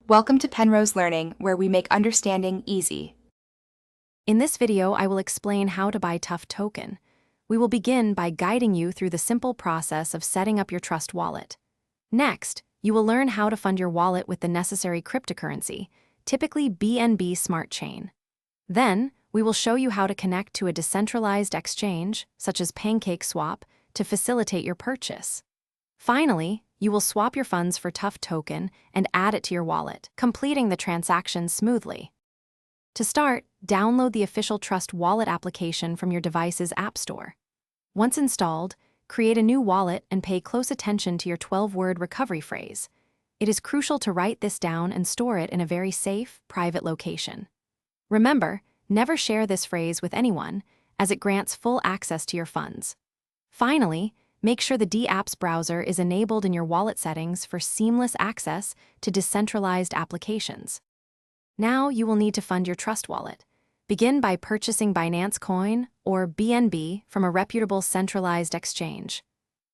Welcome to Penrose Learning, where we make understanding easy. In this video, I will explain how to buy Tuft Token. We will begin by guiding you through the simple process of setting up your Trust wallet. Next, you will learn how to fund your wallet with the necessary cryptocurrency, typically BNB Smart Chain. Then, we will show you how to connect to a decentralized exchange, such as PancakeSwap, to facilitate your purchase. Finally, you will swap your funds for Tuft Token and add it to your wallet, completing the transaction smoothly. To start, download the official Trust Wallet application from your device's App Store. Once installed, create a new wallet and pay close attention to your 12-word recovery phrase. It is crucial to write this down and store it in a very safe, private location. Remember, never share this phrase with anyone, as it grants full access to your funds. Finally, make sure the dApps browser is enabled in your wallet settings for seamless access to decentralized applications. Now you will need to fund your Trust wallet. Begin by purchasing Binance Coin, or BNB, from a reputable centralized exchange.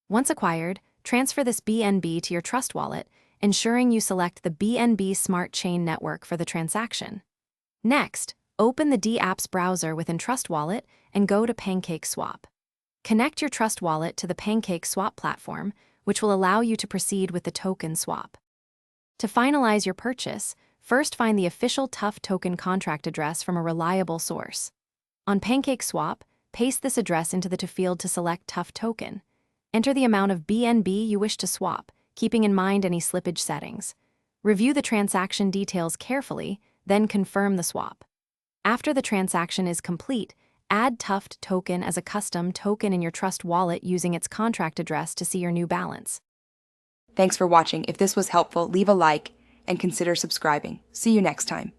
Once acquired, transfer this BNB to your Trust wallet, ensuring you select the BNB Smart Chain network for the transaction. Next, open the dApps browser within Trust Wallet and go to PancakeSwap. Connect your Trust wallet to the PancakeSwap platform, which will allow you to proceed with the token swap. To finalize your purchase, first find the official Tuft Token contract address from a reliable source. On PancakeSwap, paste this address into the field to select Tuft Token. Enter the amount of BNB you wish to swap, keeping in mind any slippage settings. Review the transaction details carefully, then confirm the swap. After the transaction is complete, add Tuft Token as a custom token in your Trust wallet using its contract address to see your new balance. Thanks for watching. If this was helpful, leave a like and consider subscribing. See you next time.